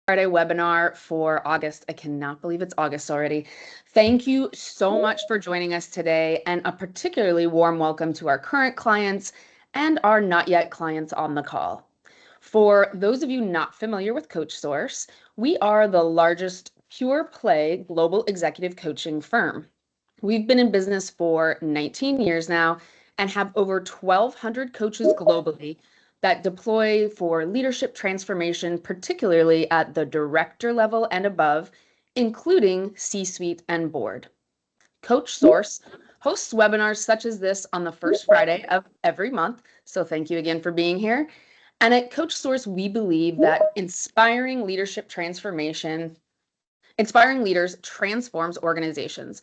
Friday webinar for August. I cannot believe it's August already. Thank you so much for joining us today, and a particularly warm welcome to our current clients and our not yet clients on the call. For those of you not familiar with CoachSource, we are the largest pure play global executive coaching firm. We've been in business for 19 years now and have over 1,200 coaches globally that deploy for leadership transformation, particularly at the director level and above, including C-suite and board. CoachSource hosts webinars such as this on the first Friday of every month. So thank you again for being here. And at CoachSource, we believe that inspiring leaders transforms organizations.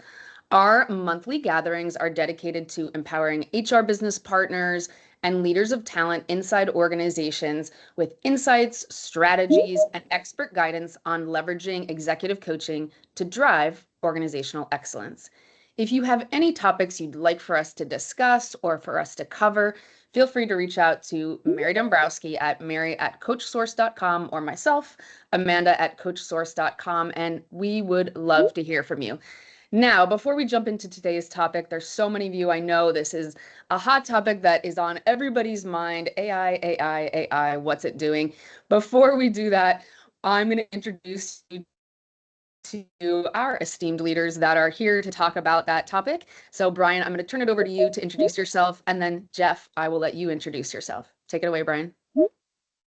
Our monthly gatherings are dedicated to empowering HR business partners and leaders of talent inside organizations with insights, strategies, and expert guidance on leveraging executive coaching to drive organizational excellence. If you have any topics you'd like for us to discuss or for us to cover, feel free to reach out to Mary Dombrowski at mary@coachsource.com or myself, Amanda@coachsource.com, and we would love to hear from you. Now, before we jump into today's topic, there's so many of you, I know this is a hot topic that is on everybody's mind. AI, what's it doing? Before we do that, I'm going to introduce you to our esteemed leaders that are here to talk about that topic. So Brian, I'm going to turn it over to you to introduce yourself. And then Jeff, I will let you introduce yourself. Take it away, Brian.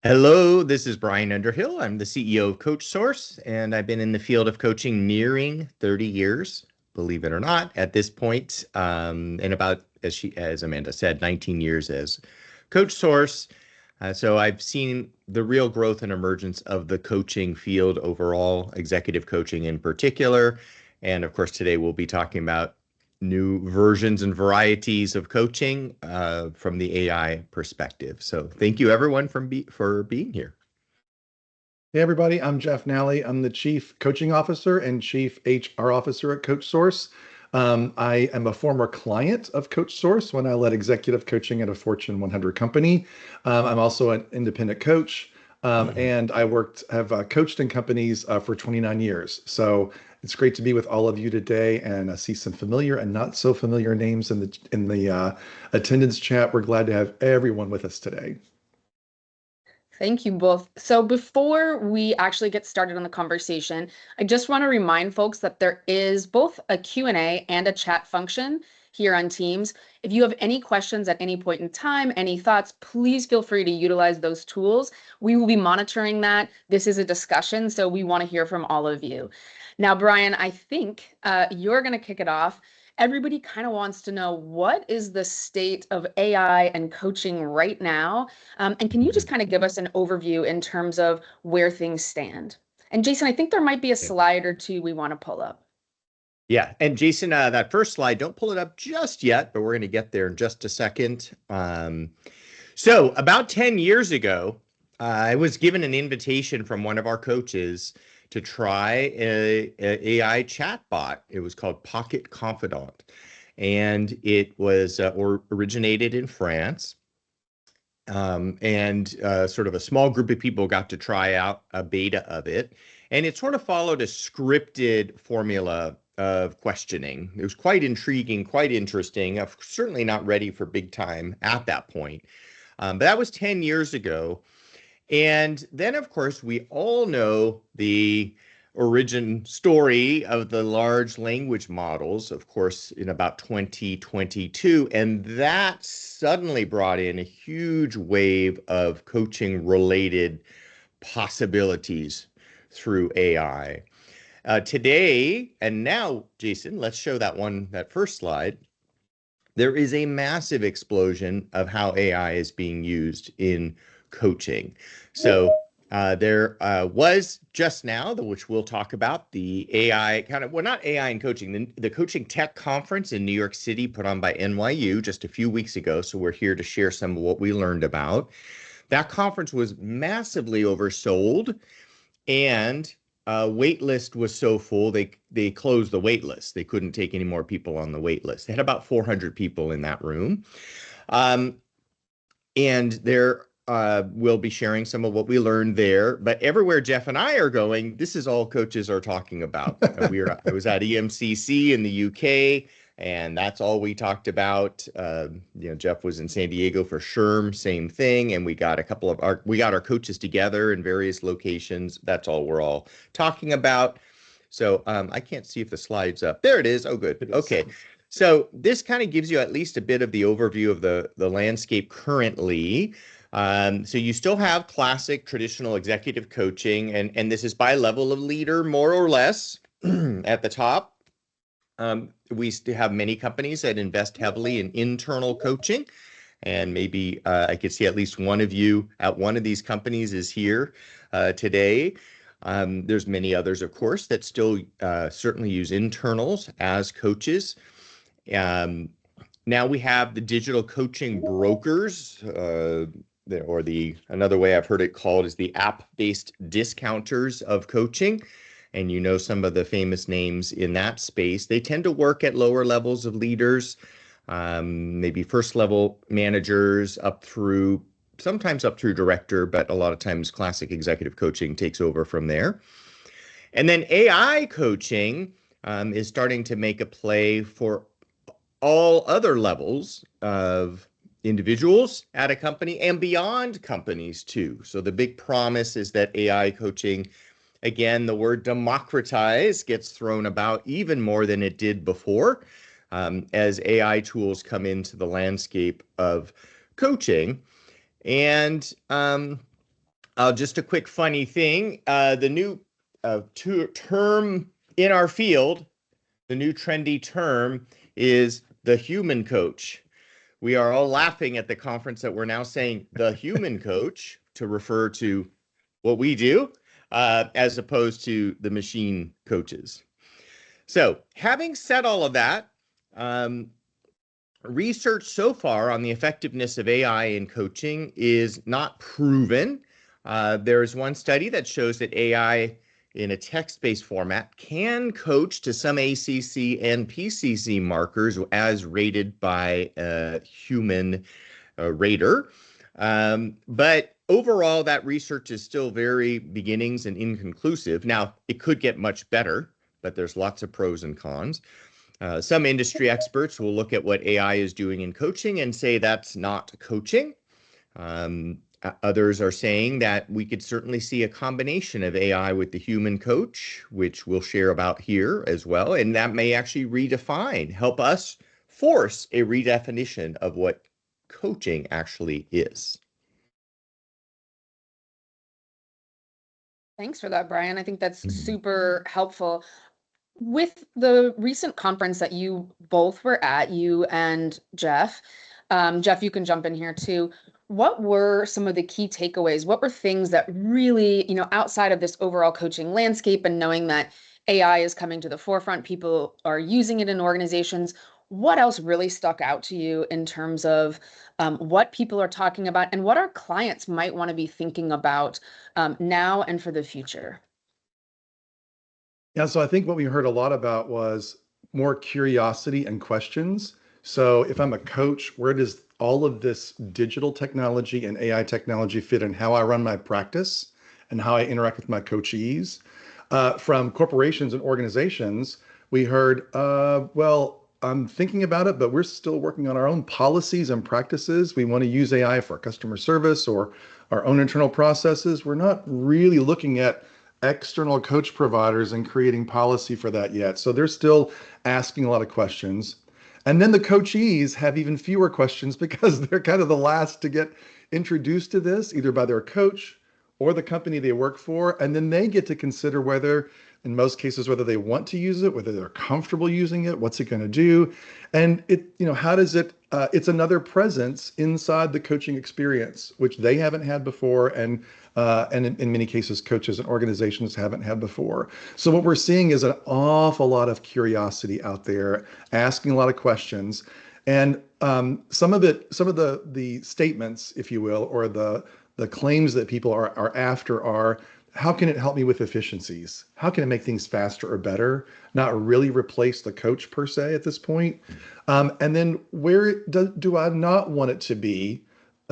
Hello, this is Brian Underhill. I'm the CEO of CoachSource, and I've been in the field of coaching nearing 30 years, believe it or not, at this point, and about, as Amanda said, 19 years as CoachSource. So I've seen the real growth and emergence of the coaching field overall, executive coaching in particular. And of course, today we'll be talking about new versions and varieties of coaching from the AI perspective. So thank you everyone for being here. Hey everybody, I'm Jeff Nally. I'm the Chief Coaching Officer and Chief HR Officer at CoachSource. I am a former client of CoachSource when I led executive coaching at a Fortune 100 company. I'm also an independent coach, and I have coached in companies for 29 years. So it's great to be with all of you today and see some familiar and not so familiar names in the attendance chat. We're glad to have everyone with us today. Thank you both. So before we actually get started on the conversation, I just want to remind folks that there is both a Q&A and a chat function here on Teams. If you have any questions at any point in time, any thoughts, please feel free to utilize those tools. We will be monitoring that. This is a discussion, so we want to hear from all of you. Now, Brian, I think you're going to kick it off. Everybody kind of wants to know, what is the state of AI and coaching right now? And can you just kind of give us an overview in terms of where things stand? And Jason, I think there might be a slide or two we want to pull up. Yeah, and Jason, that first slide, don't pull it up just yet, but we're going to get there in just a second. So about 10 years ago, I was given an invitation from one of our coaches to try a AI chatbot. It was called Pocket Confidant, and it was originated in France. And sort of a small group of people got to try out a beta of it, and it sort of followed a scripted formula of questioning. It was quite intriguing, quite interesting. I'm certainly not ready for big time at that point, but that was 10 years ago. And then, of course, we all know the origin story of the large language models, of course, in about 2022. And that suddenly brought in a huge wave of coaching related possibilities through AI. Today, and now, Jason, let's show that first slide. There is a massive explosion of how AI is being used in coaching. So there was just now, which we'll talk about, the AI not AI in coaching, the Coaching Tech Conference in New York City put on by NYU just a few weeks ago. So we're here to share some of what we learned about. That conference was massively oversold, and wait list was so full, they closed the wait list. They couldn't take any more people on the wait list. They had about 400 people in that room. And there we'll be sharing some of what we learned there. But everywhere Jeff and I are going, this is all coaches are talking about. I was at EMCC in the UK, and that's all we talked about. Jeff was in San Diego for SHRM, same thing, and we got our coaches together in various locations. That's all we're all talking about. So I can't see if the slide's up. There it is. Oh, good. Okay. So this kind of gives you at least a bit of the overview of the landscape currently. So you still have classic traditional executive coaching, and this is by level of leader, more or less, at the top. We still have many companies that invest heavily in internal coaching, and maybe I could see at least one of you at one of these companies is here today. There's many others, of course, that still certainly use internals as coaches. Now we have the digital coaching brokers, or another way I've heard it called is the app-based discounters of coaching. And you know some of the famous names in that space. They tend to work at lower levels of leaders, maybe first level managers sometimes up through director, but a lot of times classic executive coaching takes over from there. And then AI coaching is starting to make a play for all other levels of individuals at a company and beyond companies too. So the big promise is that AI coaching, again, the word democratize gets thrown about even more than it did before, as AI tools come into the landscape of coaching. And just a quick funny thing, the new term in our field, the new trendy term is the human coach. We are all laughing at the conference that we're now saying the human coach to refer to what we do, as opposed to the machine coaches. So having said all of that, research so far on the effectiveness of AI in coaching is not proven. There's one study that shows that AI in a text-based format can coach to some ACC and PCC markers as rated by a human rater. But overall, that research is still very beginnings and inconclusive. Now, it could get much better, but there's lots of pros and cons. Some industry experts will look at what AI is doing in coaching and say that's not coaching. Others are saying that we could certainly see a combination of AI with the human coach, which we'll share about here as well. And that may actually help us force a redefinition of what coaching actually is. Thanks for that, Brian. I think that's super helpful. With the recent conference that you both were at, you and Jeff, Jeff, you can jump in here too. What were some of the key takeaways? What were things that really, outside of this overall coaching landscape and knowing that AI is coming to the forefront, people are using it in organizations, what else really stuck out to you in terms of what people are talking about and what our clients might want to be thinking about now and for the future? Yeah, so I think what we heard a lot about was more curiosity and questions. So if I'm a coach, where does all of this digital technology and AI technology fit in how I run my practice and how I interact with my coachees? From corporations and organizations, we heard, well, I'm thinking about it, but we're still working on our own policies and practices. We want to use AI for customer service or our own internal processes. We're not really looking at external coach providers and creating policy for that yet. So they're still asking a lot of questions. And then the coachees have even fewer questions because they're kind of the last to get introduced to this, either by their coach or the company they work for. And then they get to consider whether, in most cases, whether they want to use it, whether they're comfortable using it, what's it going to do? And how does it, it's another presence inside the coaching experience, which they haven't had before. And in many cases, coaches and organizations haven't had before. So what we're seeing is an awful lot of curiosity out there, asking a lot of questions. And some of the statements, if you will, or the claims that people are after are, how can it help me with efficiencies? How can it make things faster or better? Not really replace the coach per se at this point. And then where do I not want it to be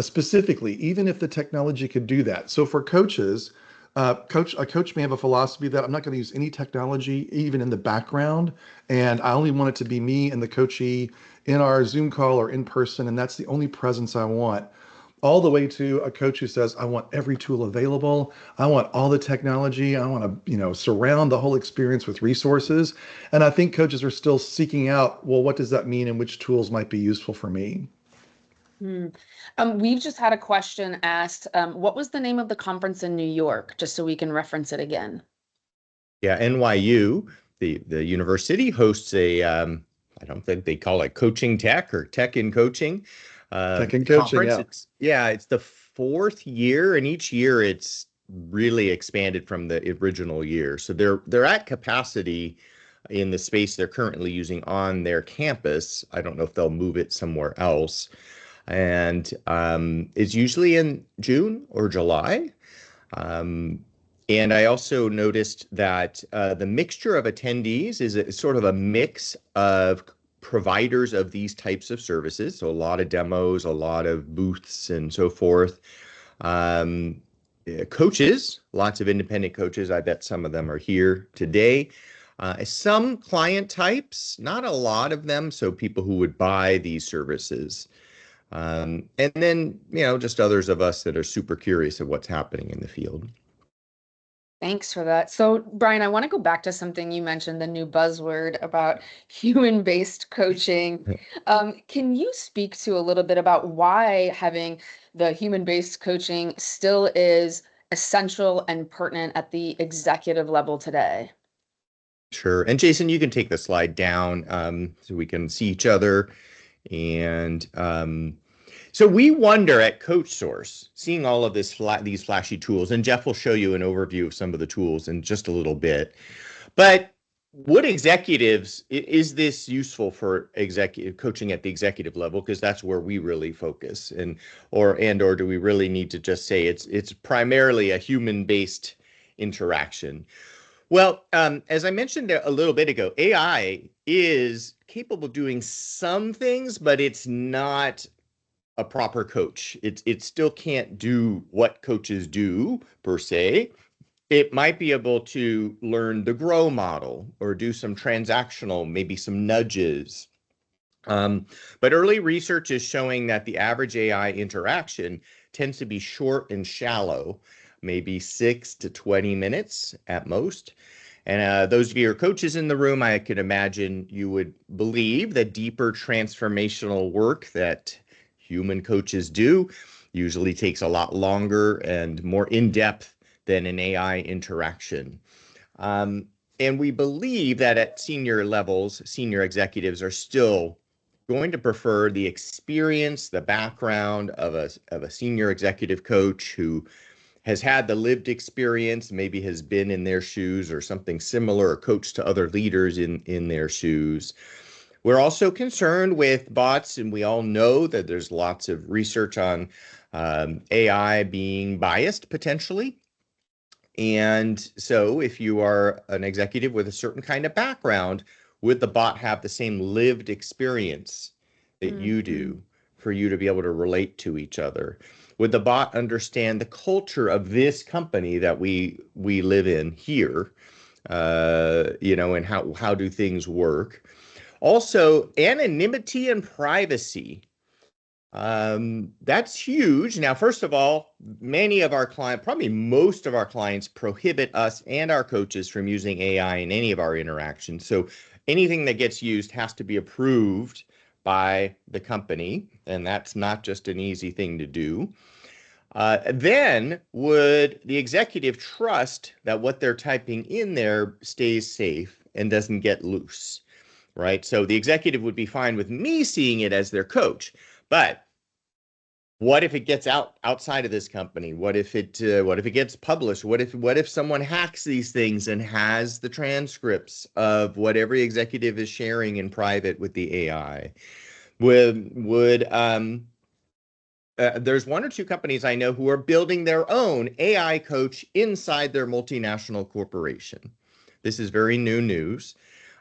specifically, even if the technology could do that. So for coaches, a coach may have a philosophy that I'm not going to use any technology, even in the background, and I only want it to be me and the coachee in our Zoom call or in person, and that's the only presence I want. All the way to a coach who says, I want every tool available. I want all the technology. I want to, surround the whole experience with resources. And I think coaches are still seeking out, well, what does that mean and which tools might be useful for me? We've just had a question asked. What was the name of the conference in New York, just so we can reference it again? Yeah, NYU, the university hosts I don't think they call it coaching tech or tech in coaching Tech and coaching, conference. It's the fourth year, and each year it's really expanded from the original year. So they're at capacity in the space they're currently using on their campus. I don't know if they'll move it somewhere else. And it's usually in June or July. And I also noticed that the mixture of attendees is sort of a mix of providers of these types of services. So a lot of demos, a lot of booths and so forth. Coaches, lots of independent coaches. I bet some of them are here today. Some client types, not a lot of them. So people who would buy these services. And then, just others of us that are super curious of what's happening in the field. Thanks for that. So, Brian, I want to go back to something you mentioned, the new buzzword about human-based coaching. Can you speak to a little bit about why having the human-based coaching still is essential and pertinent at the executive level today? Sure. And Jason, you can take the slide down so we can see each other. And so we wonder at CoachSource, seeing all of these flashy tools, and Jeff will show you an overview of some of the tools in just a little bit. But would executives, is this useful for executive coaching at the executive level? Because that's where we really focus, or do we really need to just say it's primarily a human-based interaction? Well, as I mentioned a little bit ago, AI is capable of doing some things, but it's not a proper coach. It still can't do what coaches do per se. It might be able to learn the grow model or do some transactional, maybe some nudges. But early research is showing that the average AI interaction tends to be short and shallow, maybe 6 to 20 minutes at most. And those of you who are coaches in the room, I could imagine you would believe that deeper transformational work that human coaches do usually takes a lot longer and more in-depth than an AI interaction. And we believe that at senior levels, senior executives are still going to prefer the experience, the background of a senior executive coach who has had the lived experience, maybe has been in their shoes or something similar, or coached to other leaders in their shoes. We're also concerned with bots, and we all know that there's lots of research on AI being biased potentially. And so if you are an executive with a certain kind of background, would the bot have the same lived experience that you do for you to be able to relate to each other? Would the bot understand the culture of this company that we live in here? And how do things work? Also, anonymity and privacy. That's huge. Now, first of all, many of our clients, probably most of our clients, prohibit us and our coaches from using AI in any of our interactions. So anything that gets used has to be approved by the company, and that's not just an easy thing to do. Then would the executive trust that what they're typing in there stays safe and doesn't get loose, right? So the executive would be fine with me seeing it as their coach, but what if it gets outside of this company? What if it gets published? What if someone hacks these things and has the transcripts of what every executive is sharing in private with the AI? There's one or two companies I know who are building their own AI coach inside their multinational corporation. This is very new news,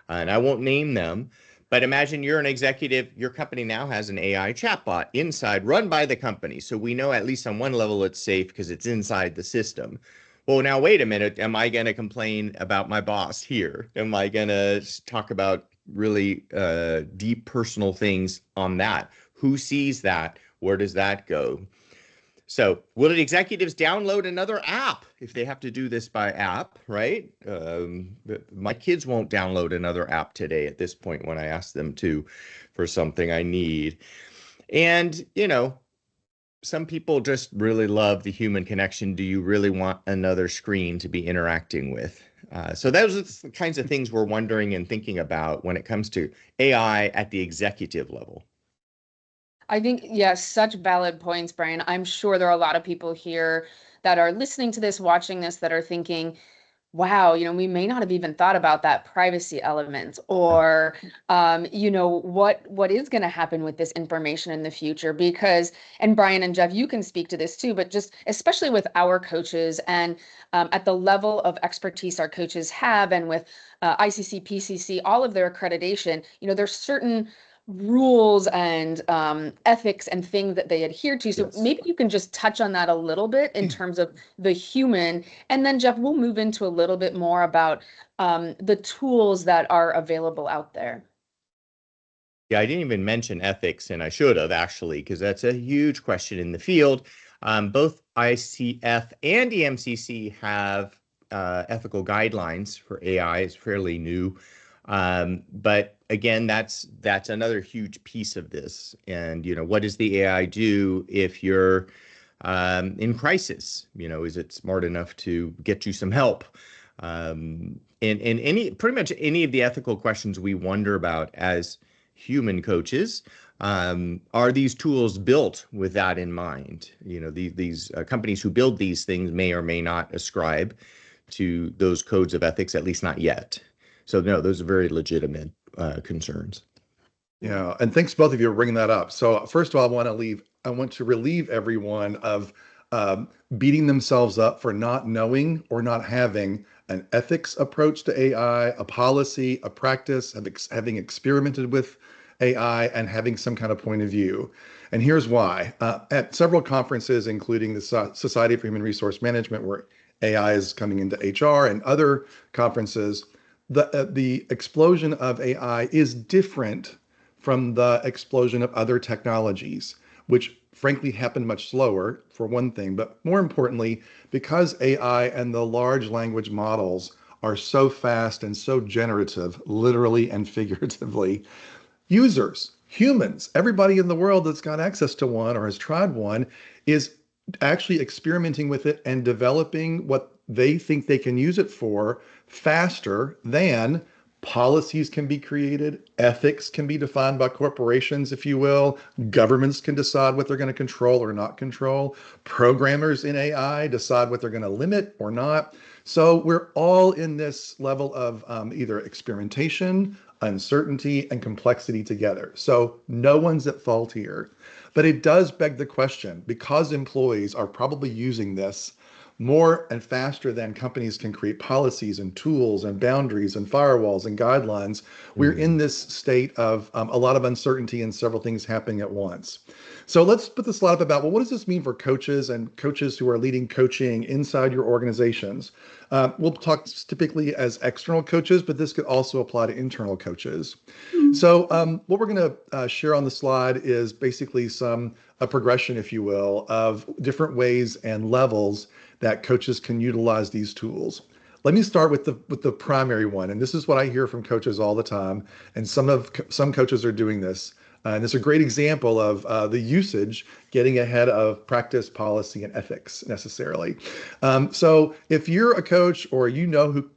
and I won't name them, But imagine you're an executive, your company now has an AI chatbot inside, run by the company. So we know at least on one level it's safe because it's inside the system. Well, now wait a minute. Am I going to complain about my boss here? Am I going to talk about really deep personal things on that? Who sees that? Where does that go? So will the executives download another app if they have to do this by app, right? My kids won't download another app today at this point when I ask them to for something I need. And, some people just really love the human connection. Do you really want another screen to be interacting with? So those are the kinds of things we're wondering and thinking about when it comes to AI at the executive level. I think, yes, such valid points, Brian. I'm sure there are a lot of people here that are listening to this, watching this, that are thinking, wow, we may not have even thought about that privacy element, or, what is going to happen with this information in the future? Because, and Brian and Jeff, you can speak to this too, but just especially with our coaches and at the level of expertise our coaches have, and with ICC, PCC, all of their accreditation, there's certain rules and ethics and things that they adhere to. So Yes. maybe you can just touch on that a little bit in terms of the human. And then, Jeff, we'll move into a little bit more about the tools that are available out there. Yeah, I didn't even mention ethics, and I should have actually, because that's a huge question in the field. Both ICF and EMCC have ethical guidelines for AI. It's fairly new. But again, that's another huge piece of this. And, what does the AI do if you're in crisis? Is it smart enough to get you some help? And pretty much any of the ethical questions we wonder about as human coaches, are these tools built with that in mind? These companies who build these things may or may not ascribe to those codes of ethics, at least not yet. So no, those are very legitimate concerns. Yeah, and thanks both of you for bringing that up. So first of all, I want to relieve everyone of beating themselves up for not knowing or not having an ethics approach to AI, a policy, a practice, having experimented with AI, and having some kind of point of view. And here's why. At several conferences, including the Society for Human Resource Management, where AI is coming into HR, and other conferences, the explosion of AI is different from the explosion of other technologies, which frankly happened much slower, for one thing. But more importantly, because AI and the large language models are so fast and so generative, literally and figuratively, users, humans, everybody in the world that's got access to one or has tried one is actually experimenting with it and developing what they think they can use it for faster than policies can be created, ethics can be defined by corporations, if you will, governments can decide what they're going to control or not control, programmers in AI decide what they're going to limit or not. So we're all in this level of either experimentation, uncertainty, and complexity together. So no one's at fault here. But it does beg the question, because employees are probably using this more and faster than companies can create policies and tools and boundaries and firewalls and guidelines, we're in this state of a lot of uncertainty and several things happening at once. So let's put this slide up about, well, what does this mean for coaches and coaches who are leading coaching inside your organizations? We'll talk typically as external coaches, but this could also apply to internal coaches. So what we're going to share on the slide is basically a progression, if you will, of different ways and levels that coaches can utilize these tools. Let me start with the primary one, and this is what I hear from coaches all the time, and some coaches are doing this. And it's a great example of the usage getting ahead of practice, policy, and ethics necessarily. So if you're a coach or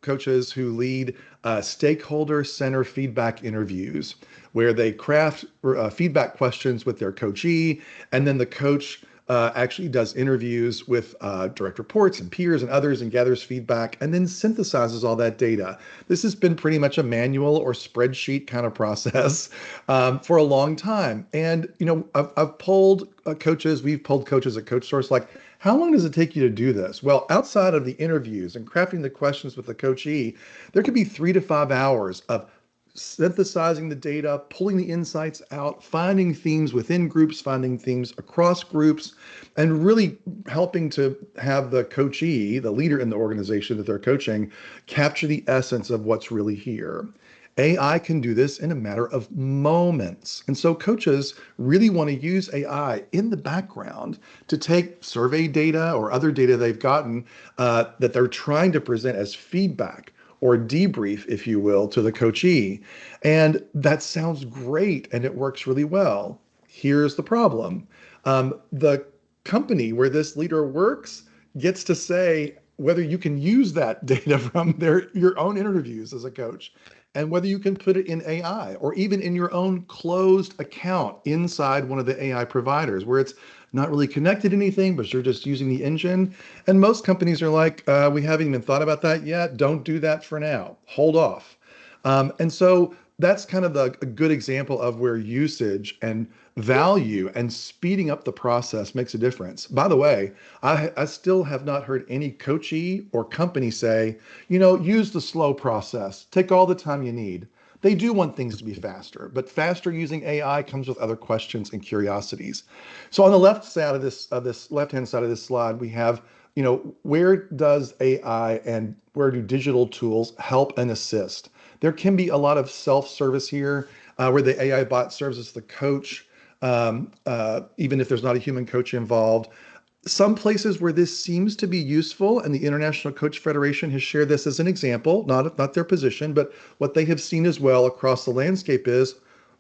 coaches who lead stakeholder center feedback interviews, where they craft feedback questions with their coachee, and then the coach actually does interviews with direct reports and peers and others and gathers feedback and then synthesizes all that data. This has been pretty much a manual or spreadsheet kind of process for a long time. And, I've polled coaches, we've polled coaches at CoachSource, like, how long does it take you to do this? Well, outside of the interviews and crafting the questions with the coachee, there could be 3 to 5 hours of synthesizing the data, pulling the insights out, finding themes within groups, finding themes across groups, and really helping to have the coachee, the leader in the organization that they're coaching, capture the essence of what's really here. AI can do this in a matter of moments. And so coaches really want to use AI in the background to take survey data or other data they've gotten that they're trying to present as feedback or debrief, if you will, to the coachee. And that sounds great and it works really well. Here's the problem. The company where this leader works gets to say whether you can use that data from your own interviews as a coach and whether you can put it in AI or even in your own closed account inside one of the AI providers where it's not really connected to anything, but you're just using the engine. And most companies are like, we haven't even thought about that yet. Don't do that for now. Hold off. And so that's kind of a good example of where usage and value and speeding up the process makes a difference. By the way, I still have not heard any coachee or company say, use the slow process, take all the time you need. They do want things to be faster, but faster using AI comes with other questions and curiosities. So on the left side of this left-hand side of this slide, we have, where does AI and where do digital tools help and assist? There can be a lot of self-service here, where the AI bot serves as the coach, even if there's not a human coach involved. Some places where this seems to be useful, and the International Coach Federation has shared this as an example, not their position, but what they have seen as well across the landscape is,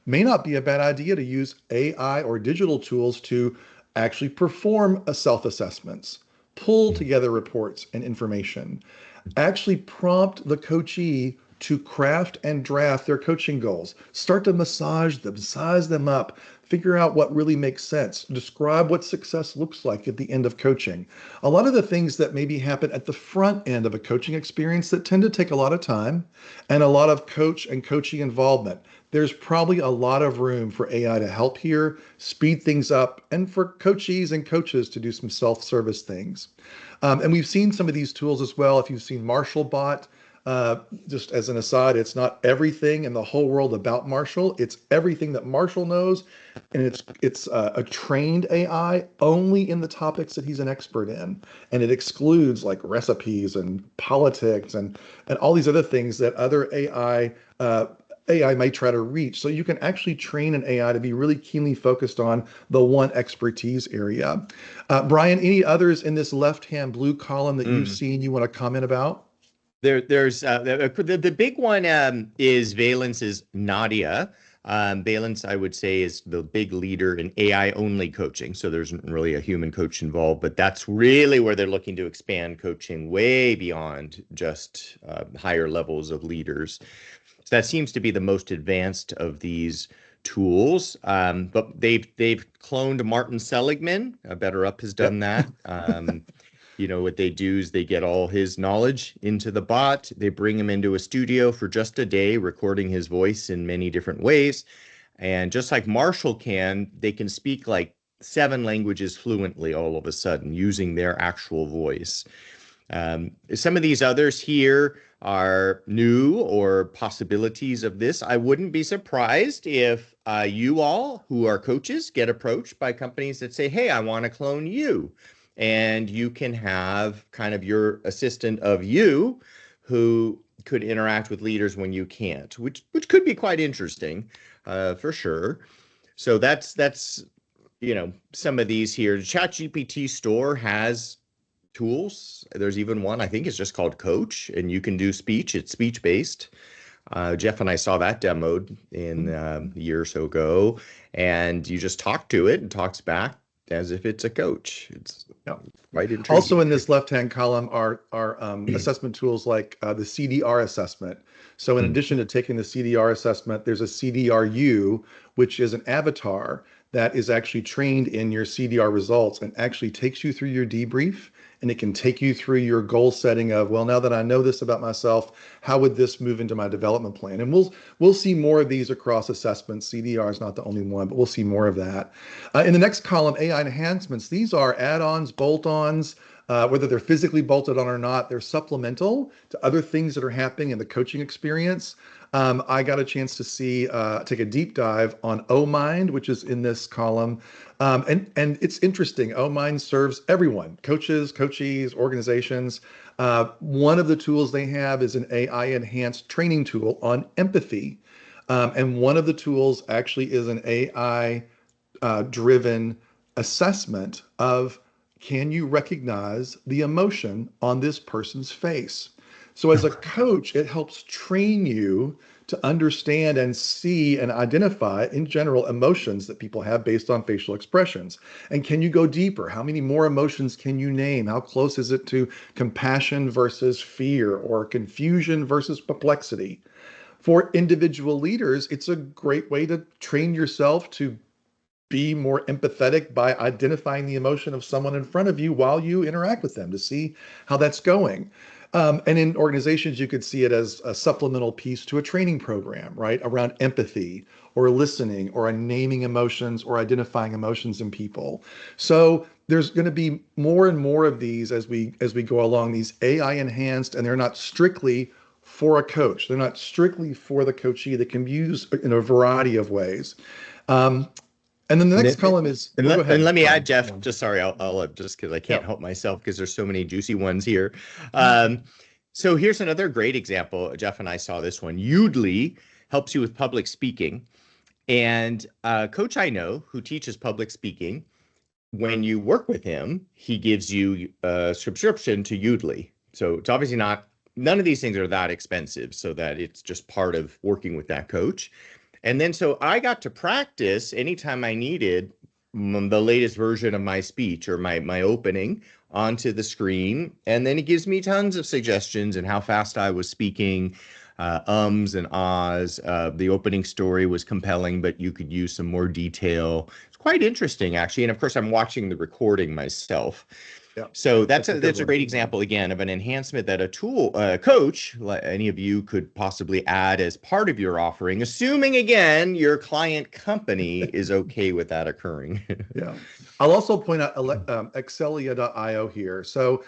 may not be a bad idea to use AI or digital tools to actually perform self-assessments, pull together reports and information, actually prompt the coachee to craft and draft their coaching goals, start to massage them, size them up, figure out what really makes sense, describe what success looks like at the end of coaching. A lot of the things that maybe happen at the front end of a coaching experience that tend to take a lot of time and a lot of coach and coachee involvement. There's probably a lot of room for AI to help here, speed things up, and for coachees and coaches to do some self-service things. And we've seen some of these tools as well. If you've seen MarshallBot, just as an aside, it's not everything in the whole world about Marshall. It's everything that Marshall knows, and it's a trained AI only in the topics that he's an expert in, and it excludes like recipes and politics and all these other things that other AI may try to reach. So you can actually train an AI to be really keenly focused on the one expertise area. Brian, any others in this left-hand blue column that you've seen you want to comment about? There's the big one is Valence's Nadia. Valence, I would say, is the big leader in AI only coaching. So there's not really a human coach involved, but that's really where they're looking to expand coaching way beyond just higher levels of leaders. So that seems to be the most advanced of these tools. But they've cloned Martin Seligman. BetterUp has done that. What they do is they get all his knowledge into the bot. They bring him into a studio for just a day, recording his voice in many different ways. And just like Marshall they can speak like 7 languages fluently all of a sudden using their actual voice. Some of these others here are new or possibilities of this. I wouldn't be surprised if you all who are coaches get approached by companies that say, hey, I want to clone you. And you can have kind of your assistant of you who could interact with leaders when you can't, which could be quite interesting, for sure. So that's some of these here. The ChatGPT store has tools. There's even one, I think it's just called Coach, and you can do speech. It's speech-based. Jeff and I saw that demoed in a year or so ago, and you just talk to it and talks back as if it's a coach. It's quite intriguing. Also in this left-hand column are assessment tools like the CDR assessment. So in addition to taking the CDR assessment, there's a CDRU, which is an avatar that is actually trained in your CDR results and actually takes you through your debrief, and it can take you through your goal setting of, well, now that I know this about myself, how would this move into my development plan? And we'll see more of these across assessments. CDR is not the only one, but we'll see more of that. In the next column, AI enhancements. These are add-ons, bolt-ons, whether they're physically bolted on or not, they're supplemental to other things that are happening in the coaching experience. I got a chance to take a deep dive on OMind, which is in this column. And it's interesting. OMind serves everyone, coaches, coachees, organizations. One of the tools they have is an AI enhanced training tool on empathy. And one of the tools actually is an AI driven assessment of, can you recognize the emotion on this person's face? So as a coach, it helps train you to understand and see and identify, in general, emotions that people have based on facial expressions. And can you go deeper? How many more emotions can you name? How close is it to compassion versus fear, or confusion versus perplexity? For individual leaders, it's a great way to train yourself to be more empathetic by identifying the emotion of someone in front of you while you interact with them, to see how that's going. And in organizations, you could see it as a supplemental piece to a training program, right? Around empathy or listening or naming emotions or identifying emotions in people. So there's going to be more and more of these as we go along, these AI enhanced, and they're not strictly for a coach. They're not strictly for the coachee. They can be used in a variety of ways. And then the next column is, and go ahead. And let me add, Jeff, just sorry, I'll just because I can't help myself because there's so many juicy ones here. So here's another great example. Jeff and I saw this one. Udly helps you with public speaking. And a coach I know who teaches public speaking, when you work with him, he gives you a subscription to Udly. So it's obviously none of these things are that expensive, so that it's just part of working with that coach. And then so I got to practice anytime I needed the latest version of my speech or my opening onto the screen. And then it gives me tons of suggestions and how fast I was speaking, ums and ahs. The opening story was compelling, but you could use some more detail. It's quite interesting, actually. And of course, I'm watching the recording myself. Yeah. So that's a great example, again, of an enhancement that a coach, any of you, could possibly add as part of your offering, assuming, again, your client company is okay with that occurring. Yeah. I'll also point out Excelia.io here. So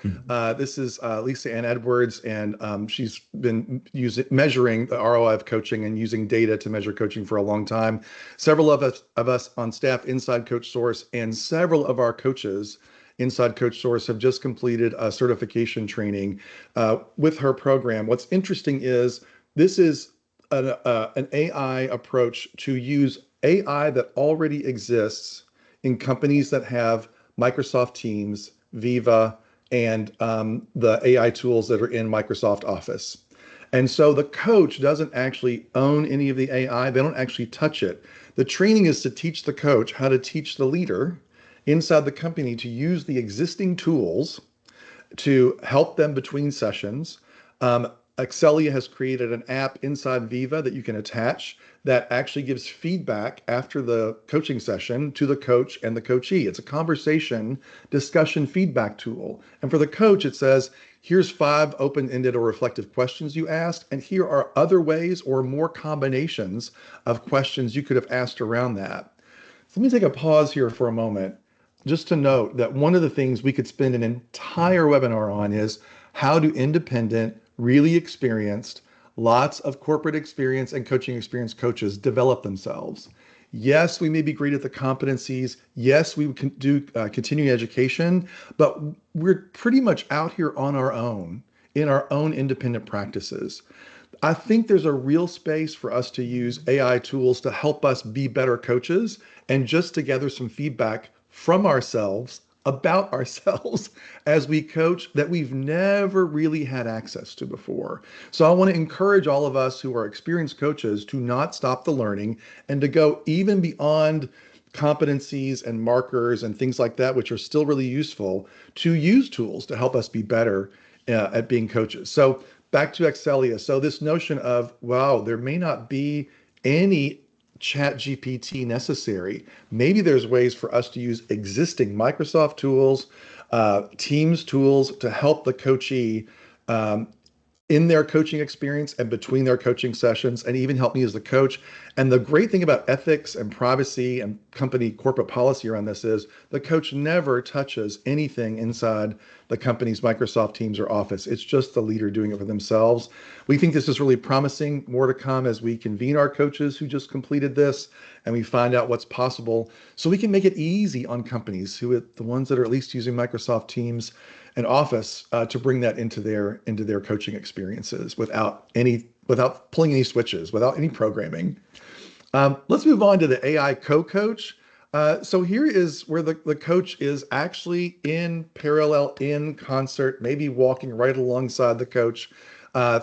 this is Lisa Ann Edwards, and she's been measuring the ROI of coaching and using data to measure coaching for a long time. Several of us on staff inside CoachSource and several of our coaches inside CoachSource have just completed a certification training with her program. What's interesting is this is an AI approach to use AI that already exists in companies that have Microsoft Teams, Viva, and the AI tools that are in Microsoft Office. And so the coach doesn't actually own any of the AI. They don't actually touch it. The training is to teach the coach how to teach the leader inside the company to use the existing tools to help them between sessions. Excelia has created an app inside Viva that you can attach that actually gives feedback after the coaching session to the coach and the coachee. It's a conversation discussion feedback tool. And for the coach, it says, here's 5 open-ended or reflective questions you asked, and here are other ways or more combinations of questions you could have asked around that. So let me take a pause here for a moment, just to note that one of the things we could spend an entire webinar on is how do independent, really experienced, lots of corporate experience and coaching experience coaches develop themselves. Yes, we may be great at the competencies. Yes, we can do continuing education, but we're pretty much out here on our own, in our own independent practices. I think there's a real space for us to use AI tools to help us be better coaches and just to gather some feedback from ourselves about ourselves as we coach that we've never really had access to before. So I want to encourage all of us who are experienced coaches to not stop the learning and to go even beyond competencies and markers and things like that, which are still really useful, to use tools to help us be better at being coaches. So back to Excelia. So this notion of, wow, there may not be any Chat GPT necessary. Maybe there's ways for us to use existing Microsoft tools, Teams tools to help the coachee in their coaching experience and between their coaching sessions, and even help me as the coach. And the great thing about ethics and privacy and company corporate policy around this is the coach never touches anything inside the company's Microsoft Teams or Office. It's just the leader doing it for themselves. We think this is really promising. More to come as we convene our coaches who just completed this and we find out what's possible, so we can make it easy on companies the ones that are at least using Microsoft Teams and Office, to bring that into their coaching experiences without pulling any switches, without any programming. Let's move on to the AI co-coach. So here is where the coach is actually in parallel, in concert, maybe walking right alongside the coach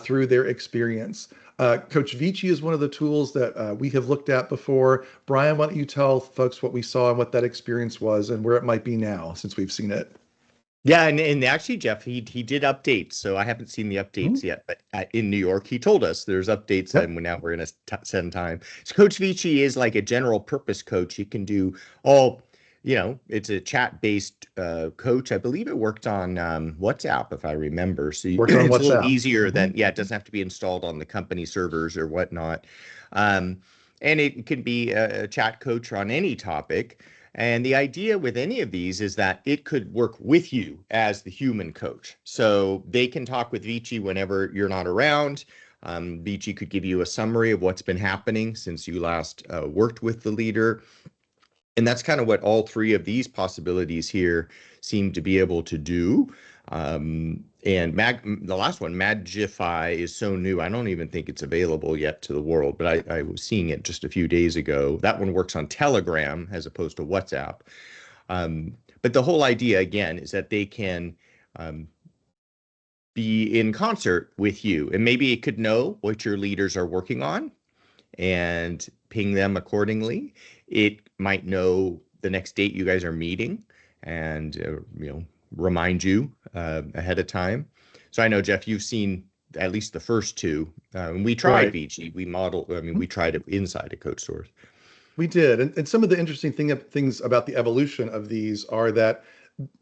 through their experience. Coach Vici is one of the tools that we have looked at before. Brian, why don't you tell folks what we saw and what that experience was and where it might be now since we've seen it? Yeah, and actually, Jeff, he did updates, so I haven't seen the updates yet. But in New York, he told us there's updates, and now we're in a set time. So Coach Vici is like a general purpose coach. He can do all, it's a chat-based coach. I believe it worked on WhatsApp, if I remember. So Worked on it's WhatsApp. a little easier than, it doesn't have to be installed on the company servers or whatnot. And it can be a chat coach on any topic. And the idea with any of these is that it could work with you as the human coach. So they can talk with Vici whenever you're not around. Vici could give you a summary of what's been happening since you last worked with the leader. And that's kind of what all three of these possibilities here seem to be able to do. And the last one, Magify, is so new. I don't even think it's available yet to the world, but I was seeing it just a few days ago. That one works on Telegram as opposed to WhatsApp. But the whole idea, again, is that they can be in concert with you. And maybe it could know what your leaders are working on and ping them accordingly. It might know the next date you guys are meeting and, remind you ahead of time. So I know, Jeff, you've seen at least the first two. And we tried Vici. We tried it inside of CoachSource. We did. And some of the interesting things about the evolution of these are that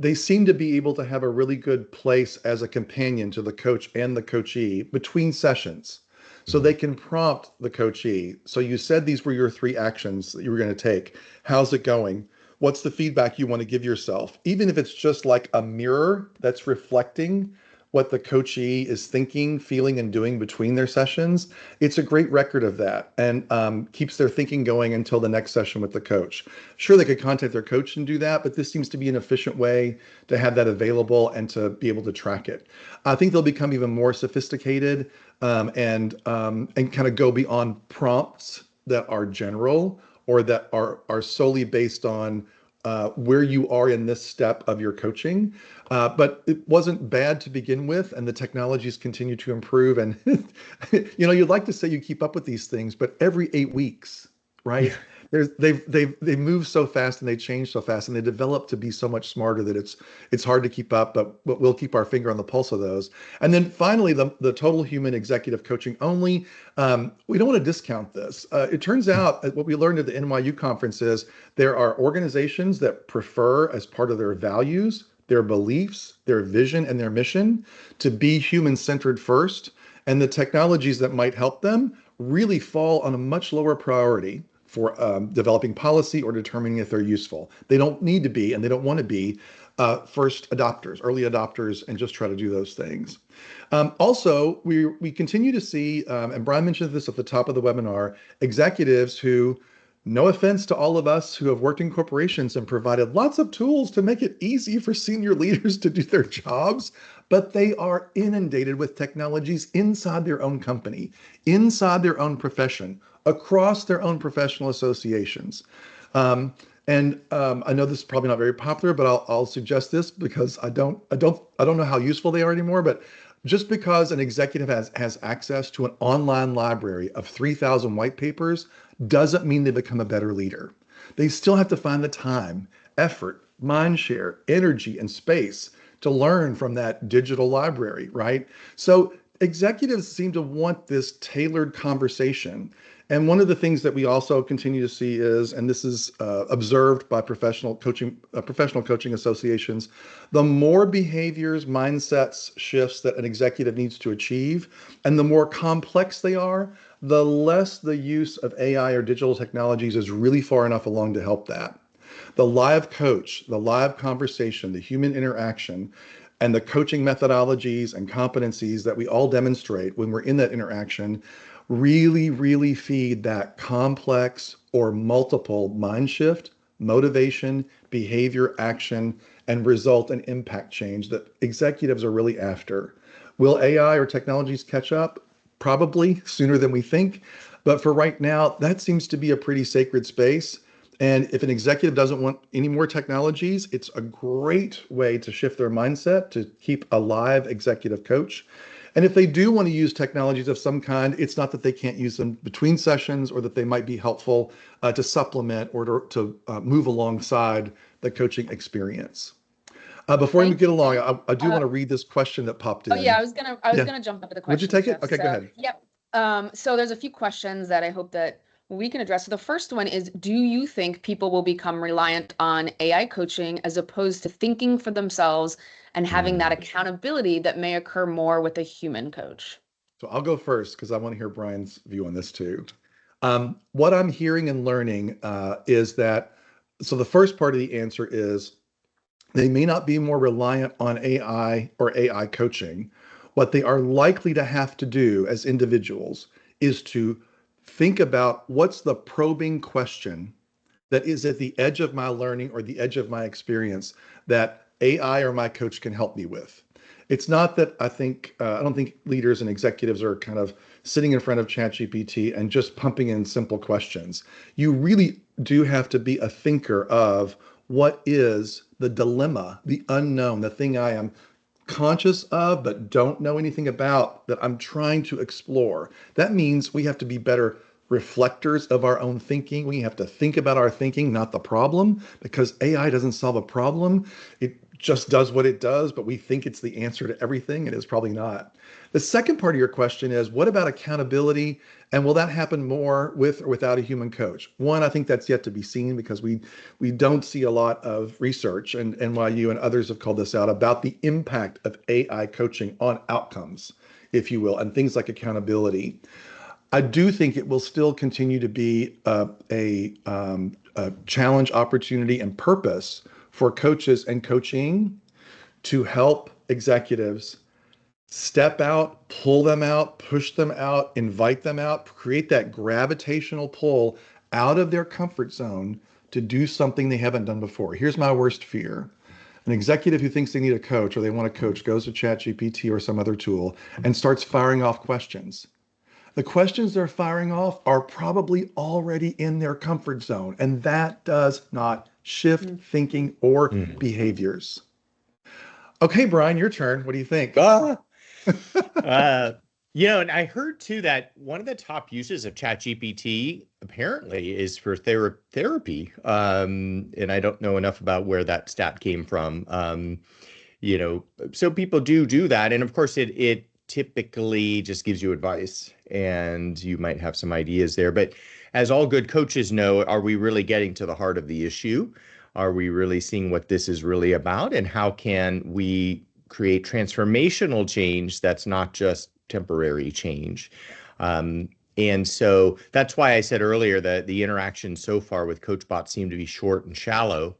they seem to be able to have a really good place as a companion to the coach and the coachee between sessions. So they can prompt the coachee. So you said these were your 3 actions that you were going to take. How's it going? What's the feedback you want to give yourself? Even if it's just like a mirror that's reflecting what the coachee is thinking, feeling, and doing between their sessions, it's a great record of that and keeps their thinking going until the next session with the coach. Sure, they could contact their coach and do that, but this seems to be an efficient way to have that available and to be able to track it. I think they'll become even more sophisticated and kind of go beyond prompts that are general or that are solely based on where you are in this step of your coaching. But it wasn't bad to begin with, and the technologies continue to improve. And you'd like to say you keep up with these things, but every 8 weeks, right? They move so fast and they change so fast and they develop to be so much smarter that it's hard to keep up, but we'll keep our finger on the pulse of those. And then finally, the total human executive coaching only. We don't want to discount this. It turns out what we learned at the NYU conference is there are organizations that prefer, as part of their values, their beliefs, their vision, and their mission, to be human-centered first. And the technologies that might help them really fall on a much lower priority for developing policy or determining if they're useful. They don't need to be, and they don't want to be first adopters, early adopters, and just try to do those things. Also, we continue to see, and Brian mentioned this at the top of the webinar, executives who, no offense to all of us who have worked in corporations and provided lots of tools to make it easy for senior leaders to do their jobs, but they are inundated with technologies inside their own company, inside their own profession, across their own professional associations. I know this is probably not very popular, but I'll suggest this because I don't know how useful they are anymore. But just because an executive has access to an online library of 3,000 white papers doesn't mean they become a better leader. They still have to find the time, effort, mind share, energy, and space to learn from that digital library, right? So executives seem to want this tailored conversation. And one of the things that we also continue to see is, and this is observed by professional coaching associations, the more behaviors, mindsets, shifts that an executive needs to achieve, and the more complex they are, the less the use of AI or digital technologies is really far enough along to help that. The live coach, the live conversation, the human interaction, and the coaching methodologies and competencies that we all demonstrate when we're in that interaction really, really feed that complex or multiple mind shift, motivation, behavior, action, and result and impact change that executives are really after. Will AI or technologies catch up? Probably sooner than we think. But for right now, that seems to be a pretty sacred space. And if an executive doesn't want any more technologies, it's a great way to shift their mindset to keep a live executive coach. And if they do want to use technologies of some kind, it's not that they can't use them between sessions or that they might be helpful to supplement or to move alongside the coaching experience. Before we Thank get you. along, I do want to read this question that popped in. Oh yeah, I was Yeah. gonna jump into the Would you questions, take it? Jeff. Okay, go So, ahead. yep. So there's a few questions that I hope that we can address. So the first one is, do you think people will become reliant on AI coaching as opposed to thinking for themselves and having that accountability that may occur more with a human coach? So I'll go first because I want to hear Brian's view on this too. What I'm hearing and learning is that, so the first part of the answer is they may not be more reliant on AI or AI coaching. What they are likely to have to do as individuals is to think about what's the probing question that is at the edge of my learning or the edge of my experience that AI or my coach can help me with. It's not that I don't think leaders and executives are kind of sitting in front of ChatGPT and just pumping in simple questions. You really do have to be a thinker of what is the dilemma, the unknown, the thing I am conscious of but don't know anything about that I'm trying to explore. That means we have to be better reflectors of our own thinking. We have to think about our thinking, not the problem, because AI doesn't solve a problem. It just does what it does, but we think it's the answer to everything. It is probably not. The second part of your question is, what about accountability? And will that happen more with or without a human coach? One, I think that's yet to be seen because we don't see a lot of research, and NYU and others have called this out, about the impact of AI coaching on outcomes, if you will, and things like accountability. I do think it will still continue to be a challenge, opportunity, and purpose for coaches and coaching to help executives step out, pull them out, push them out, invite them out, create that gravitational pull out of their comfort zone to do something they haven't done before. Here's my worst fear. An executive who thinks they need a coach or they want a coach goes to ChatGPT or some other tool and starts firing off questions. The questions they're firing off are probably already in their comfort zone, and that does not shift thinking or behaviors. Okay, Brian, your turn. What do you think? And I heard too that one of the top uses of ChatGPT apparently is for therapy. And I don't know enough about where that stat came from. So people do that. And of course, it typically just gives you advice and you might have some ideas there. But as all good coaches know, are we really getting to the heart of the issue? Are we really seeing what this is really about? And how can we create transformational change that's not just temporary change? And so that's why I said earlier that the interactions so far with CoachBot seem to be short and shallow.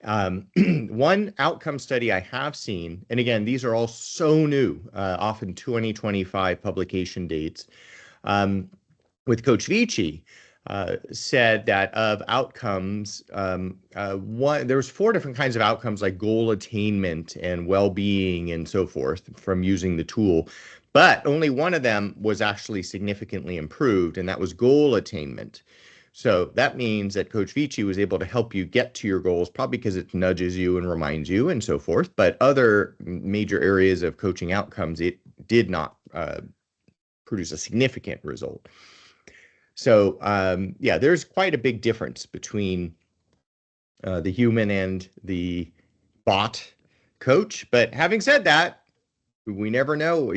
One outcome study I have seen, and again, these are all so new, often 2025 publication dates, with Coach Vici, said that of outcomes, there was 4 different kinds of outcomes like goal attainment and well-being and so forth from using the tool, but only one of them was actually significantly improved, and that was goal attainment. So that means that Coach Vici was able to help you get to your goals, probably because it nudges you and reminds you and so forth. But other major areas of coaching outcomes, it did not produce a significant result. So there's quite a big difference between the human and the bot coach. But having said that, we never know.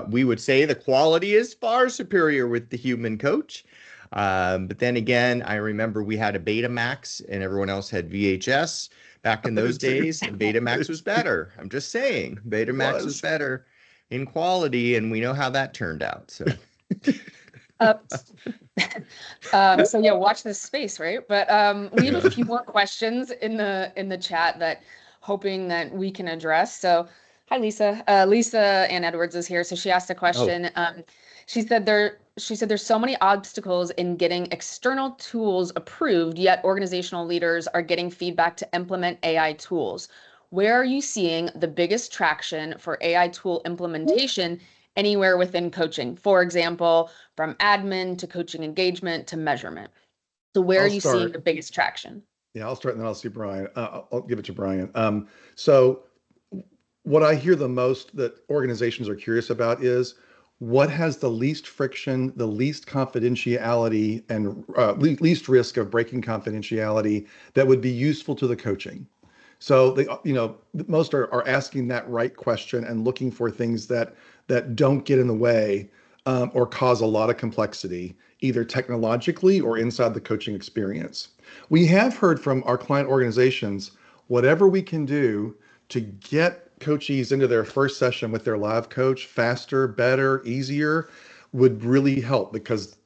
We would say the quality is far superior with the human coach. But then again, I remember we had a Betamax and everyone else had VHS back in those days, and Betamax was better. I'm just saying, Betamax was better in quality, and we know how that turned out. So, so yeah, watch this space, right? But we have a few more questions in the chat that hoping that we can address. So, hi Lisa. Lisa Ann Edwards is here. So she asked a question. She said there's so many obstacles in getting external tools approved, yet organizational leaders are getting feedback to implement AI tools. Where are you seeing the biggest traction for AI tool implementation anywhere within coaching? For example, from admin to coaching engagement to measurement. So where are you seeing the biggest traction? Yeah, I'll start and then I'll see Brian. I'll give it to Brian. So what I hear the most that organizations are curious about is what has the least friction, the least confidentiality, and least risk of breaking confidentiality that would be useful to the coaching. So most are asking that right question and looking for things that don't get in the way or cause a lot of complexity, either technologically or inside the coaching experience. We have heard from our client organizations, whatever we can do to get coachees into their first session with their live coach faster, better, easier would really help, because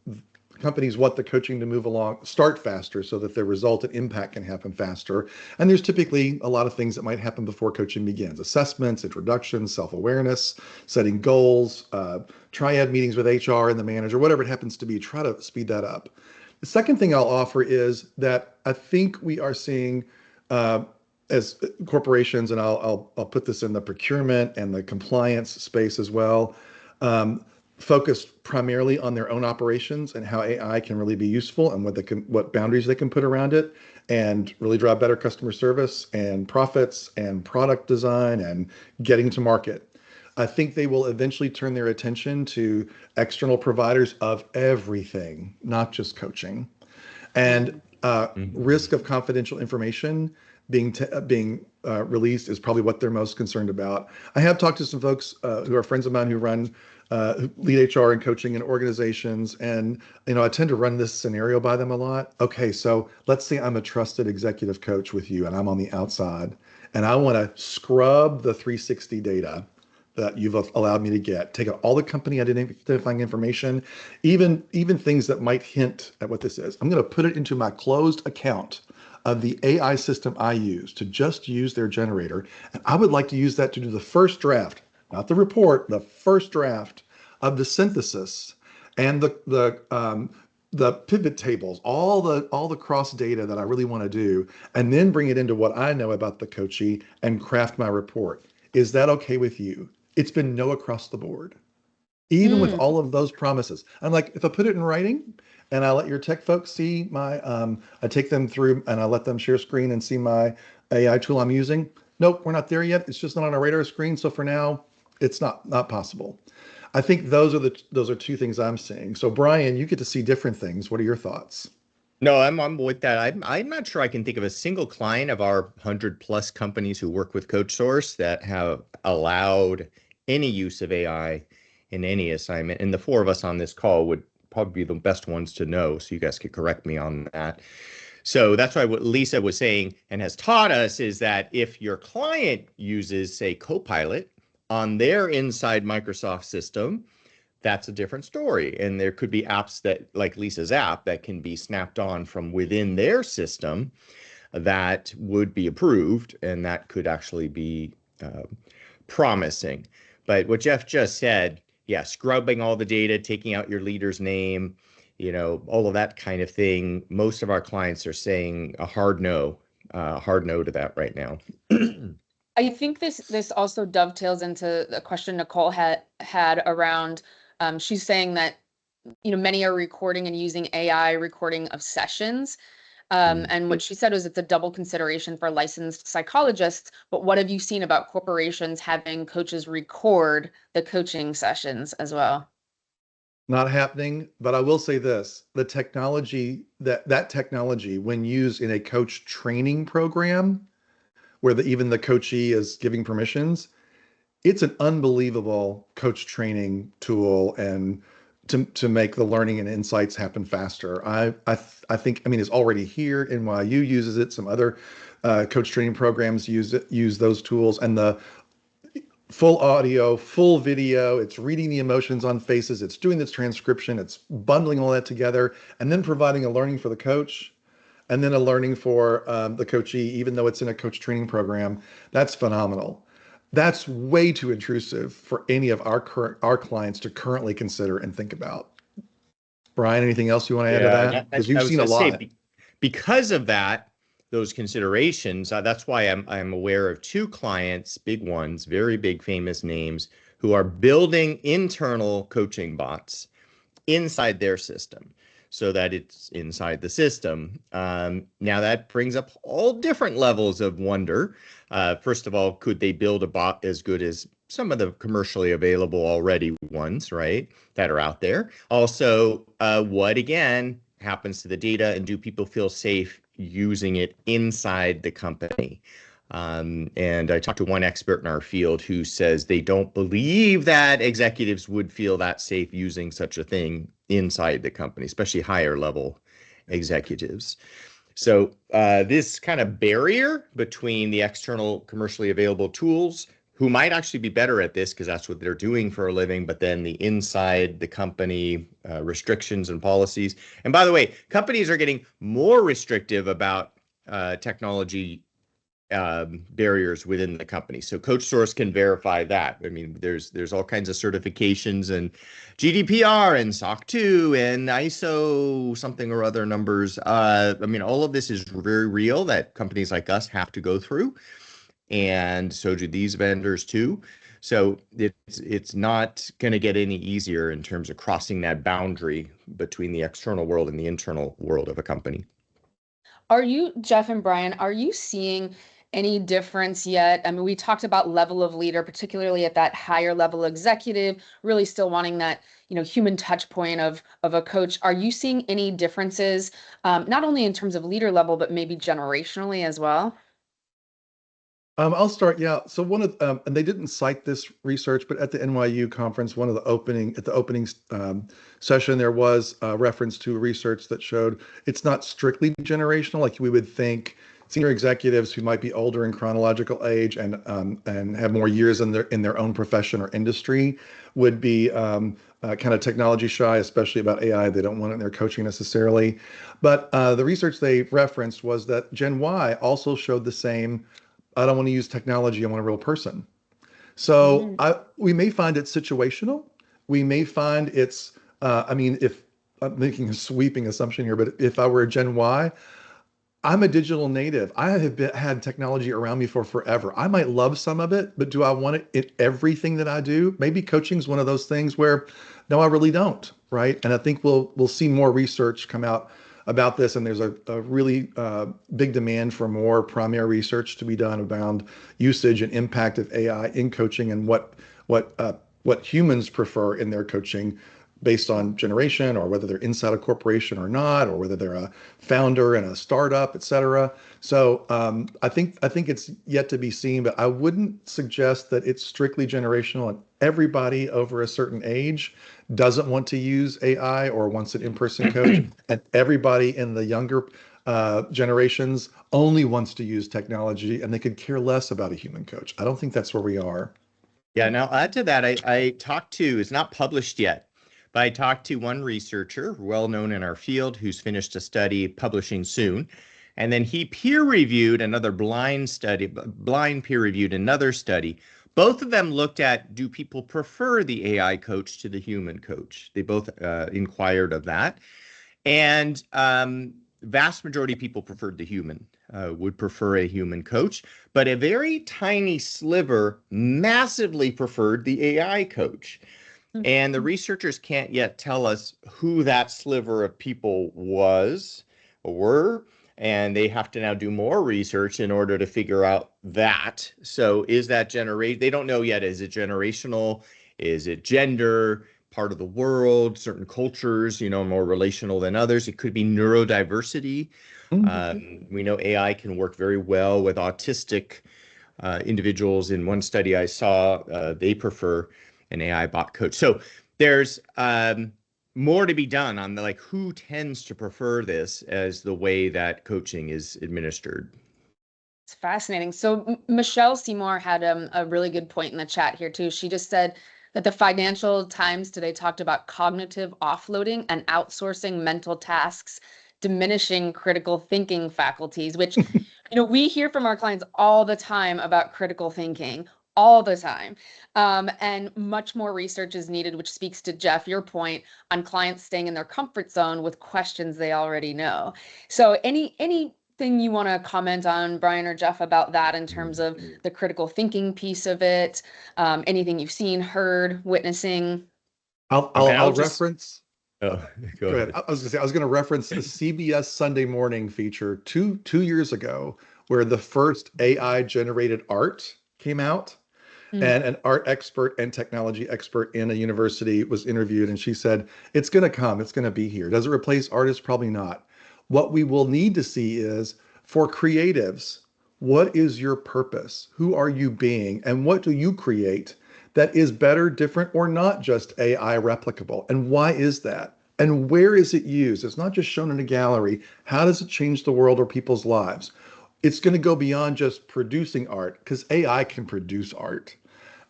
companies want the coaching to move along, start faster so that the result and impact can happen faster. And there's typically a lot of things that might happen before coaching begins: assessments, introductions, self-awareness, setting goals, triad meetings with HR and the manager, whatever it happens to be. Try to speed that up. The second thing I'll offer is that I think we are seeing as corporations, and I'll put this in the procurement and the compliance space as well, focused primarily on their own operations and how AI can really be useful and what boundaries they can put around it, and really drive better customer service and profits and product design and getting to market. I think they will eventually turn their attention to external providers of everything, not just coaching. And risk of confidential information being released is probably what they're most concerned about. I have talked to some folks who are friends of mine who lead HR and coaching in organizations, and I tend to run this scenario by them a lot. Okay, so let's say I'm a trusted executive coach with you, and I'm on the outside, and I want to scrub the 360 data that you've allowed me to get, take out all the company identifying information, even things that might hint at what this is. I'm going to put it into my closed account of the AI system I use to just use their generator. And I would like to use that to do the first draft, not the report, the first draft of the synthesis and the pivot tables, all the cross data that I really want to do, and then bring it into what I know about the coachee and craft my report. Is that okay with you? It's been no across the board, even with all of those promises. I'm like, if I put it in writing and I let your tech folks see I take them through and I let them share screen and see my AI tool I'm using. Nope, we're not there yet. It's just not on our radar screen. So for now, it's not possible. I think those are two things I'm seeing. So Brian, you get to see different things. What are your thoughts? No, I'm with that. I'm not sure I can think of a single client of our 100+ companies who work with CoachSource that have allowed any use of AI in any assignment. And the four of us on this call would probably be the best ones to know, so you guys could correct me on that. So that's why what Lisa was saying and has taught us is that if your client uses, say, Copilot on their inside Microsoft system, that's a different story. And there could be apps that, like Lisa's app, that can be snapped on from within their system that would be approved, and that could actually be promising. But what Jeff just said, yeah, scrubbing all the data, taking out your leader's name, all of that kind of thing. Most of our clients are saying a hard no to that right now. I think this also dovetails into the question Nicole had around, she's saying that, many are recording and using AI recording of sessions. And what she said was it's a double consideration for licensed psychologists. But what have you seen about corporations having coaches record the coaching sessions as well? Not happening, but I will say this: the technology that technology, when used in a coach training program, where even the coachee is giving permissions, it's an unbelievable coach training tool and to make the learning and insights happen faster. I think, I mean, it's already here. NYU uses it. Some other coach training programs use those tools, and the full audio, full video. It's reading the emotions on faces. It's doing this transcription. It's bundling all that together and then providing a learning for the coach and then a learning for the coachee, even though it's in a coach training program. That's phenomenal. That's way too intrusive for any of our clients to currently consider and think about. Brian, anything else you want to add to Yeah, that? Because I you've was seen a going to say lot. because of that, those considerations. That's why I'm aware of two clients, big ones, very big famous names, who are building internal coaching bots inside their system so that it's inside the system. Now that brings up all different levels of wonder. First of all, could they build a bot as good as some of the commercially available already ones, right, that are out there? Also, what again happens to the data, and do people feel safe using it inside the company? And I talked to one expert in our field who says they don't believe that executives would feel that safe using such a thing inside the company, especially higher level executives. So this kind of barrier between the external commercially available tools, who might actually be better at this because that's what they're doing for a living, but then the inside the company restrictions and policies. And by the way, companies are getting more restrictive about technology barriers within the company. So CoachSource can verify that. I mean, there's all kinds of certifications and GDPR and SOC 2 and ISO something or other numbers. I mean, all of this is very real that companies like us have to go through, and so do these vendors too. So it's not going to get any easier in terms of crossing that boundary between the external world and the internal world of a company. Are you, Jeff and Brian, are you seeing any difference yet? I mean, we talked about level of leader, particularly at that higher level executive, really still wanting that, human touch point of a coach. Are you seeing any differences, not only in terms of leader level, but maybe generationally as well? I'll start. Yeah. So and they didn't cite this research, but at the NYU conference, at the opening session, there was a reference to research that showed it's not strictly generational. Like we would think, senior executives who might be older in chronological age and have more years in their own profession or industry would be kind of technology shy, especially about AI. They don't want it in their coaching necessarily. But the research they referenced was that Gen Y also showed the same. I don't want to use technology. I want a real person. So Mm. we may find it situational. We may find it's, I mean, if I'm making a sweeping assumption here, but if I were a Gen Y, I'm a digital native. I have had technology around me for forever. I might love some of it, but do I want it in everything that I do? Maybe coaching is one of those things where, no, I really don't, right? And I think we'll see more research come out about this, and there's a really big demand for more primary research to be done around usage and impact of AI in coaching and what humans prefer in their coaching based on generation or whether they're inside a corporation or not, or whether they're a founder in a startup, et cetera. So I think it's yet to be seen, but I wouldn't suggest that it's strictly generational and everybody over a certain age doesn't want to use AI or wants an in-person coach, and everybody in the younger generations only wants to use technology and they could care less about a human coach. I don't think that's where we are. Yeah, now add to that, I talked to, it's not published yet, but I talked to one researcher, well known in our field, who's finished a study publishing soon. And then he peer reviewed another blind peer reviewed another study. Both of them looked at, do people prefer the AI coach to the human coach? They both inquired of that. And vast majority of people preferred the human, would prefer a human coach, but a very tiny sliver massively preferred the AI coach. And the researchers can't yet tell us who that sliver of people was or were, and they have to now do more research in order to figure out that. So is that generation? They don't know yet. Is it generational? Is it gender? Part of the world, certain cultures, more relational than others. It could be neurodiversity. Mhm. We know AI can work very well with autistic individuals in one study I saw, they prefer an AI bot coach. So there's more to be done on the like who tends to prefer this as the way that coaching is administered. It's fascinating. So Michelle Seymour had a really good point in the chat here too. She just said that the Financial Times today talked about cognitive offloading and outsourcing mental tasks, diminishing critical thinking faculties, which we hear from our clients all the time about critical thinking, all the time. And much more research is needed, which speaks to Jeff, your point on clients staying in their comfort zone with questions they already know. So anything you want to comment on, Brian or Jeff, about that in terms of the critical thinking piece of it? Anything you've seen, heard, witnessing? I'll reference. Oh, Go ahead. I was going to reference the CBS Sunday Morning feature two years ago, where the first AI generated art came out. And an art expert and technology expert in a university was interviewed, and she said, it's going to come, it's going to be here. Does it replace artists? Probably not. What we will need to see is, for creatives, what is your purpose? Who are you being? And what do you create that is better, different, or not just AI replicable? And why is that? And where is it used? It's not just shown in a gallery. How does it change the world or people's lives? It's going to go beyond just producing art, because AI can produce art.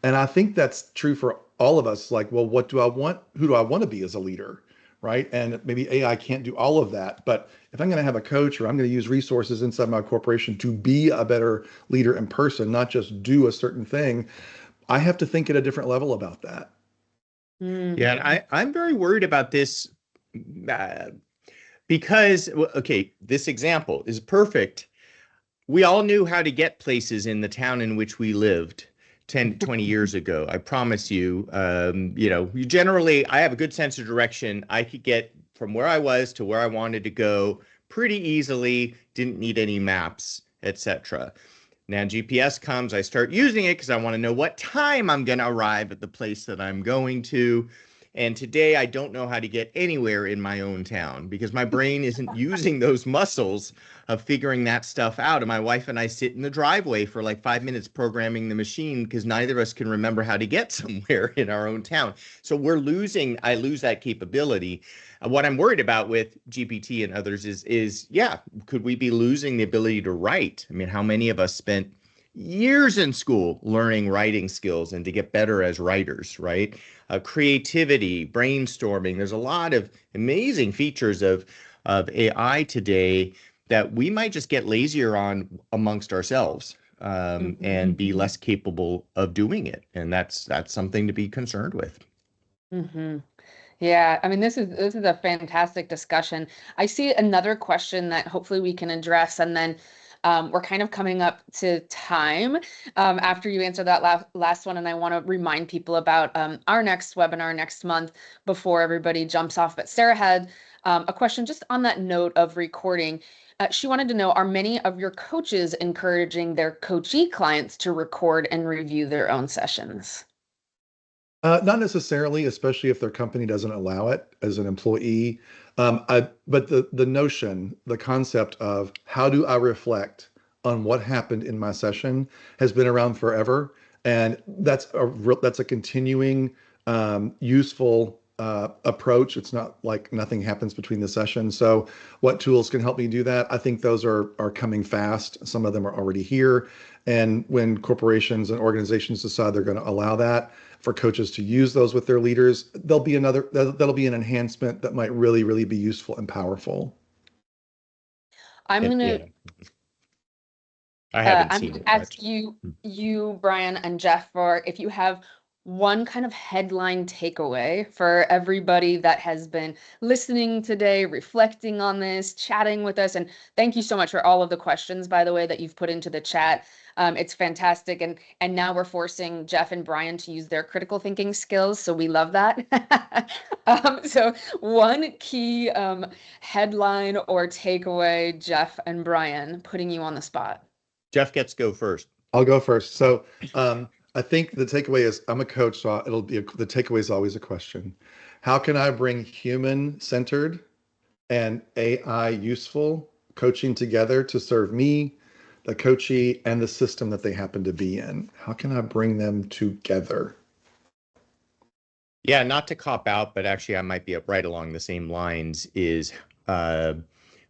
And I think that's true for all of us. Like, well, what do I want? Who do I want to be as a leader? Right. And maybe AI can't do all of that. But if I'm going to have a coach, or I'm going to use resources inside my corporation to be a better leader in person, not just do a certain thing, I have to think at a different level about that. Yeah, and I'm very worried about this because, okay, this example is perfect. We all knew how to get places in the town in which we lived 10, 20 years ago. I promise you, you generally, I have a good sense of direction. I could get from where I was to where I wanted to go pretty easily, didn't need any maps, etc. Now GPS comes, I start using it because I want to know what time I'm going to arrive at the place that I'm going to. And today I don't know how to get anywhere in my own town because my brain isn't using those muscles of figuring that stuff out. And my wife and I sit in the driveway for like 5 minutes programming the machine because neither of us can remember how to get somewhere in our own town. So I lose that capability. What I'm worried about with GPT and others is, could we be losing the ability to write? I mean, how many of us spent years in school learning writing skills and to get better as writers, right? Creativity, brainstorming. There's a lot of amazing features of AI today that we might just get lazier on amongst ourselves and be less capable of doing it. And that's something to be concerned with. Yeah, I mean, this is a fantastic discussion. I see another question that hopefully we can address, and then we're kind of coming up to time after you answer that last one, and I want to remind people about our next webinar next month before everybody jumps off. But Sarah had a question just on that note of recording. She wanted to know, are many of your coaches encouraging their coachee clients to record and review their own sessions? Not necessarily, especially if their company doesn't allow it as an employee. But the notion, the concept of how do I reflect on what happened in my session has been around forever. And that's a continuing, useful approach. It's not like nothing happens between the sessions. So what tools can help me do that? I think those are coming fast. Some of them are already here. And when corporations and organizations decide they're going to allow that for coaches to use those with their leaders, that'll be an enhancement that might really, really be useful and powerful. I'm going to I haven't seen it ask much. you, Brian and Jeff, for if you have one kind of headline takeaway for everybody that has been listening today, reflecting on this, chatting with us. And thank you so much for all of the questions, by the way, that you've put into the chat. It's fantastic. And now we're forcing Jeff and Brian to use their critical thinking skills. So we love that. So one key headline or takeaway, Jeff and Brian, putting you on the spot. Jeff gets go first. I'll go first. So I think the takeaway is, I'm a coach, so the takeaway is always a question. How can I bring human-centered and AI useful coaching together to serve me, the coachee, and the system that they happen to be in? How can I bring them together? Yeah, not to cop out, but actually I might be up right along the same lines, is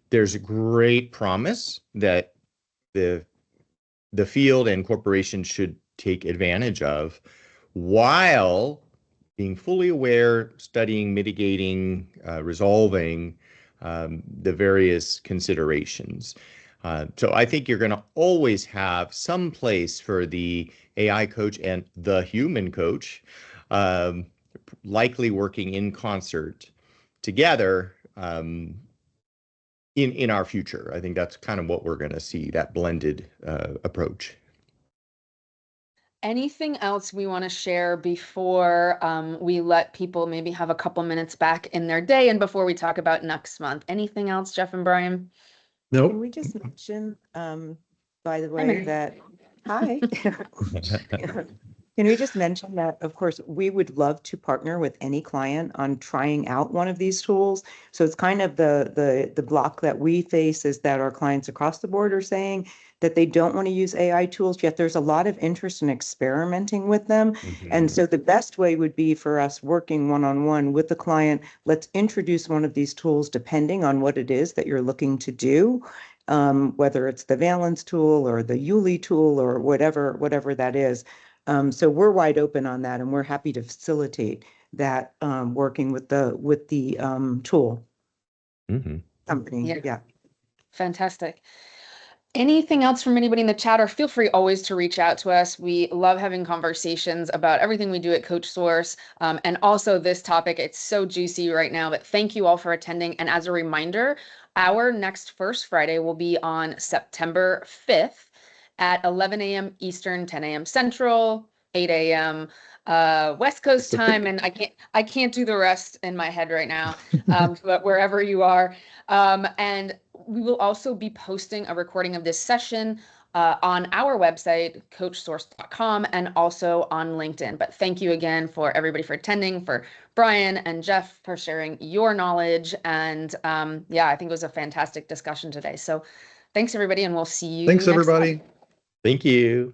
there's great promise that the field and corporations should take advantage of while being fully aware, studying, mitigating, resolving the various considerations. So I think you're going to always have some place for the AI coach and the human coach, likely working in concert together in our future. I think that's kind of what we're going to see, that blended approach. Anything else we want to share before we let people maybe have a couple minutes back in their day and before we talk about next month? Anything else, Jeff and Brian? Nope. Can we just mention, by the Hi, way, Mary. that, hi. Can we just mention that, of course, we would love to partner with any client on trying out one of these tools. So it's kind of the block that we face is that our clients across the board are saying that they don't want to use AI tools, yet there's a lot of interest in experimenting with them. And so the best way would be for us working one-on-one with the client. Let's introduce one of these tools depending on what it is that you're looking to do, whether it's the Valence tool or the Yuli tool or whatever that is. So we're wide open on that, and we're happy to facilitate that working with the tool company. Yeah. Fantastic. Anything else from anybody in the chat, or feel free always to reach out to us. We love having conversations about everything we do at CoachSource, and also this topic. It's so juicy right now, but thank you all for attending. And as a reminder, our next First Friday will be on September 5th at 11 a.m. Eastern, 10 a.m. Central, 8 a.m. West Coast time, and I can't do the rest in my head right now, but wherever you are. And we will also be posting a recording of this session on our website, coachsource.com, and also on LinkedIn. But thank you again for everybody for attending, for Brian and Jeff for sharing your knowledge. And yeah, I think it was a fantastic discussion today. So thanks, everybody, and we'll see you Thanks, next everybody. time. Thank you.